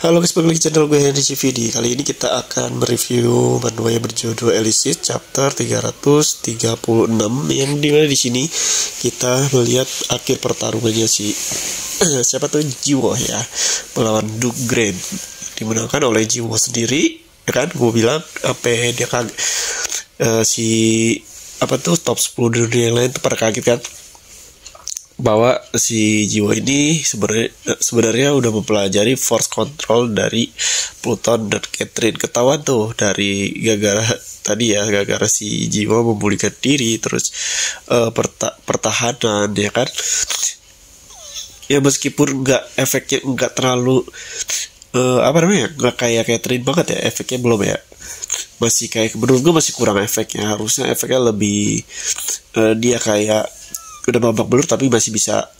Halo guys, balik lagi channel gue Henry CVD. Kali ini kita akan mereview manual yang berjudul Elysis chapter 336, yang dimana di sini kita melihat akhir pertarungannya si siapa tuh, Jiwo ya, melawan Duke Grant, dimenangkan oleh Jiwo sendiri ya kan. Gue bilang apa dia si apa tuh top 10 di dunia yang lain tuh pada kaget kan, bahwa si Jiwo ini sebenarnya udah mempelajari force control dari Pluton dan Catherine. Ketahuan tuh dari gara-gara si Jiwo memulihkan diri, terus pertahanan ya kan. Ya meskipun efeknya nggak terlalu nggak kayak Catherine banget ya, efeknya belum ya, masih kayak, menurut gue masih kurang efeknya. Harusnya efeknya lebih dia kayak udah babak belur tapi masih bisa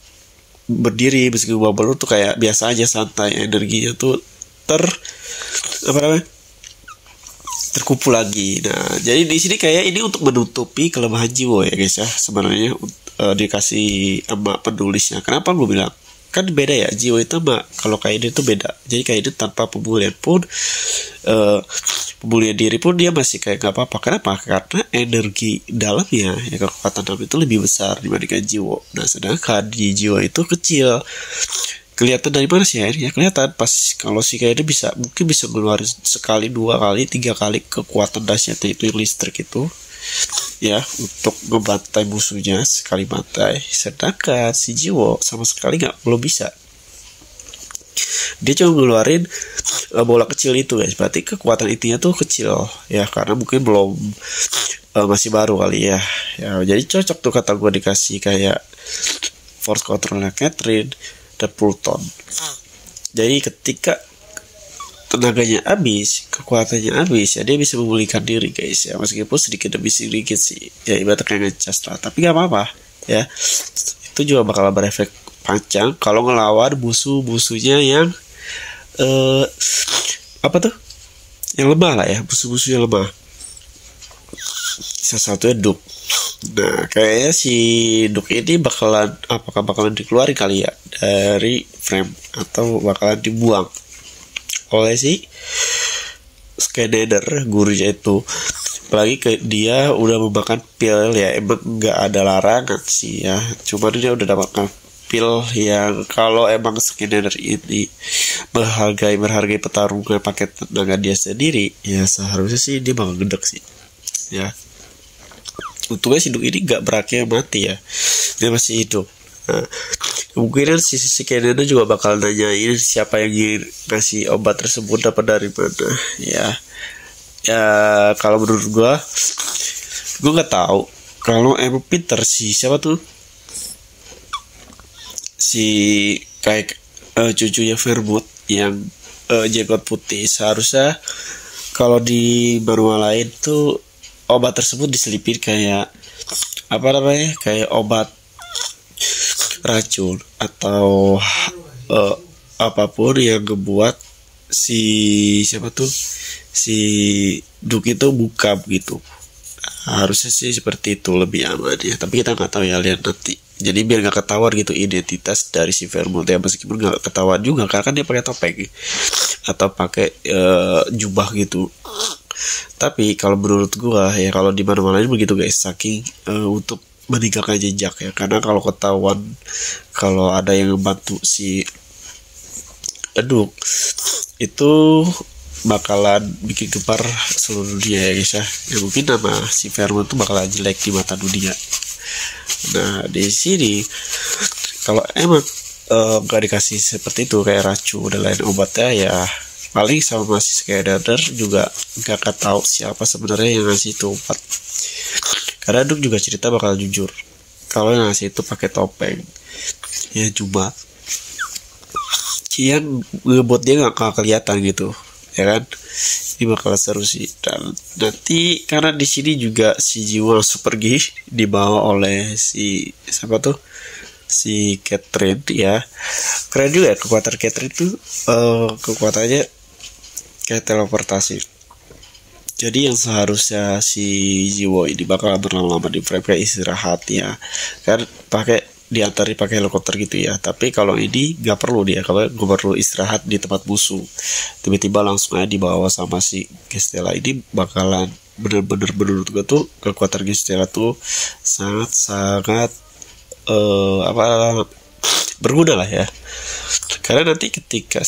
berdiri. Meskipun babak belur tuh kayak biasa aja, santai, energinya tuh terkumpul lagi. Nah, jadi di sini kayak ini untuk menutupi kelemahan Jiwo ya guys ya, sebenarnya dikasih sama penulisnya. Kenapa gue bilang kan beda ya, Jiwo itu sama kalau Kaiden itu beda. Jadi Kaiden tanpa pemulihan pun pemulihan diri pun dia masih kayak gak apa-apa. Kenapa? Karena energi dalamnya ya, kekuatan dalam itu lebih besar dibandingkan Jiwo. Nah, sedangkan di Jiwo itu kecil. Kelihatan dari mana sih akhirnya? Kelihatan pas kalau si Kaiden mungkin bisa ngeluarin sekali, 2 kali, 3 kali kekuatan dahsyatnya itu listrik itu ya, untuk ngebantai musuhnya sekali bantai. Sedangkan si Jiwo sama sekali belum bisa. Dia cuma ngeluarin bola kecil itu guys. Berarti kekuatan intinya tuh kecil ya, karena mungkin belum masih baru kali ya. Jadi cocok tuh kata gue dikasih kayak force controlnya Catherine dan Pluton. Jadi ketika tenaganya habis, kekuatannya habis ya, dia bisa memulihkan diri guys ya, meskipun sedikit demi sedikit sih ya, ibaratnya kayak ngecas lah, tapi gak apa-apa ya. Itu juga bakal berefek panjang kalau ngelawan musuhnya yang yang lemah lah ya, musuh-musuhnya lemah. Salah satunya Duke. Nah, kayaknya si Duke ini bakalan dikeluarin kali ya dari frame, atau bakalan dibuang oleh si Schneider, gurunya itu. Apalagi dia udah memakan pil ya, emang nggak ada larangan sih ya, cuman dia udah dapatkan pil yang kalau emang Schneider ini menghargai pertarungan pakai tenaga dia sendiri ya, seharusnya sih dia bakal gedek sih ya. Untungnya si Duke ini nggak berakhir mati ya, dia masih hidup. Nah, kemungkinan si Canada juga bakal nanyain siapa yang ngasih obat tersebut, dapat dari mana ya. Kalau menurut gue nggak tahu. Kalau emang pinter si siapa tuh, si kayak cucunya Vermouth yang jenggot putih, seharusnya kalau di manual lain tuh obat tersebut diselipin kayak kayak obat racun atau apapun yang ngebuat si Duke itu buka begitu. Harusnya sih seperti itu, lebih aman ya, tapi kita nggak tahu ya, lihat nanti. Jadi biar nggak ketahuan gitu identitas dari si Vermouth ya, meskipun nggak ketahuan juga karena kan dia pakai topeng atau pakai jubah gitu. Tapi kalau menurut gua ya, kalau di mana-mana ini begitu guys, saking untuk meninggalkan jejak ya, karena kalau ketahuan kalau ada yang membantu si Duke itu bakalan bikin gempar seluruh dunia ya guys ya. Ya mungkin nama si Vermouth itu bakalan jelek di mata dunia. Nah, di sini kalau emang gak dikasih seperti itu kayak racun dan lain obatnya ya, paling sama si Schneider juga gak tahu siapa sebenarnya yang ngasih itu obat. Karena Duke juga cerita bakal jujur kalau yang ngasih itu pakai topeng ya, cuma yang ngebuat dia gak kelihatan gitu ya kan. Ini bakal seru sih. Dan nanti karena di sini juga si Jiwo langsung pergi dibawa oleh si siapa tuh, si Catherine ya. Keren juga ya kekuatan Catherine itu, kekuatannya kayak teleportasi. Jadi yang seharusnya si Jiwo ini bakal berlama-lama di frame kayak istirahat ya kan, pakai diantar pakai helikopter gitu ya. Tapi kalau ini nggak perlu dia, kalau gue perlu istirahat di tempat musuh, tiba-tiba langsung aja dibawa sama si Gestella. Ini bakalan bener-bener menurut gue tuh kekuatan Gestella tuh sangat-sangat apa berguna lah ya. Karena nanti ketika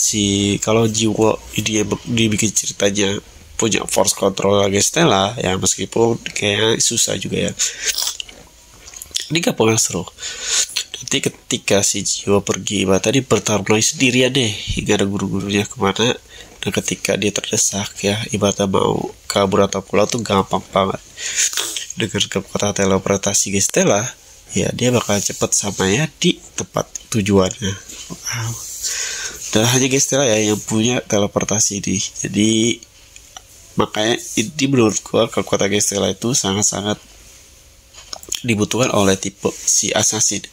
kalau jiwa ini dibikin ceritanya punya force control Gestella ya, meskipun kayak susah juga ya, ini gak bakal seru. Nanti ketika si jiwa pergi, tadi bertarung lagi sendirian deh, hingga ada guru-gurunya kemana. Dan ketika dia terdesak ya, ibaratnya mau kabur atau pulau tuh gampang banget. Dengan kekuatan teleportasi Gestella, ya dia bakal cepet sampai ya di tempat tujuannya. Wow. Dan hanya Gestella ya yang punya teleportasi ini. Jadi makanya ini menurut gua kekuatan Gestella itu sangat-sangat dibutuhkan oleh tipe si assassin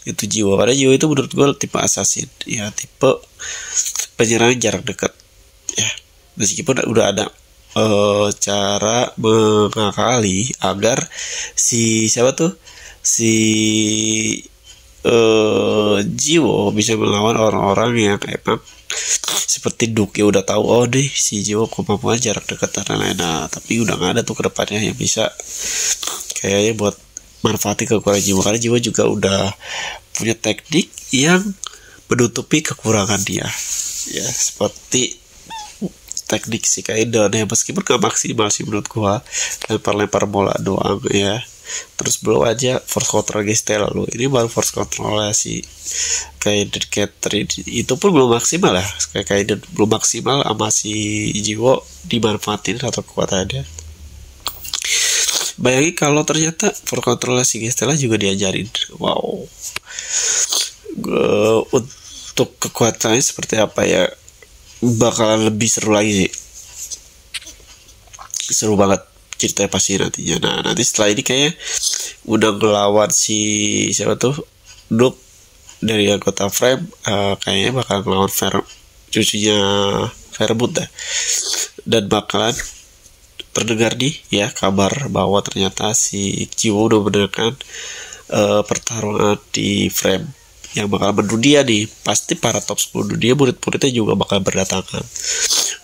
itu jiwa. Pada jiwa itu menurut gue tipe assassin ya, tipe penyerang jarak dekat ya, meskipun udah ada cara mengakali agar si siapa tuh si jiwa bisa melawan orang-orang yang emang seperti Duke udah tahu, oh deh si jiwa kemampuan jarak dekat dan lain-lain. Nah, tapi udah nggak ada tuh kedepannya yang bisa kayaknya buat manfaati kekurangan jiwa, karena jiwa juga udah punya teknik yang menutupi kekurangan dia ya, seperti teknik si Kaido ya, meskipun gak maksimal sih menurut gua, lempar-lempar bola doang ya. Terus belum aja force control Gestella lo, ini baru force control si Kaido Catherine itu pun belum maksimal lah, kayak Kaido belum maksimal sama si jiwa dimanfaatin atau kekuatannya. Bayangin kalau ternyata for control si Gestella juga diajarin. Wow. Untuk kekuatannya seperti apa ya, bakalan lebih seru lagi sih. Seru banget ceritanya pasti nantinya. Nah nanti setelah ini kayaknya udah ngelawan si siapa tuh Duke dari anggota Frame, kayaknya bakal ngelawan cucunya Fairboot dah. Dan bakalan terdengar nih ya kabar bahwa ternyata si Jiwo udah mendengarkan pertarungan di Frame yang bakal mendunia nih. Pasti para top 10 dunia, murid-muridnya juga bakal berdatangan.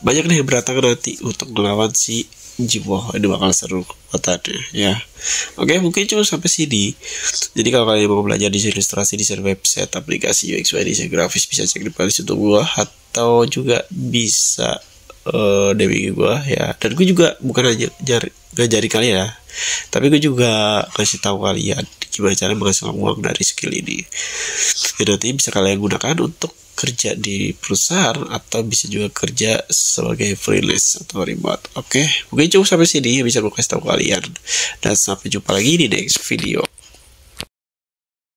Banyak nih yang berdatangan nanti untuk melawan si Jiwo. Ini bakal seru kekuatannya ya. Oke, mungkin cuma sampai sini. Jadi kalau kalian mau belajar desain ilustrasi, desain website, aplikasi UX UI, desain grafis, bisa cek di playlist untuk gua, atau juga bisa DM gue ya. Dan gue juga bukan hanya ngajari kalian ya, tapi gue juga kasih tahu kalian gimana cara menghasilkan uang dari skill ini. Dan nanti bisa kalian gunakan untuk kerja di perusahaan atau bisa juga kerja sebagai freelance atau remote. Oke, mungkin cukup sampai sini yang bisa gue kasih tahu kalian. Dan sampai jumpa lagi di next video.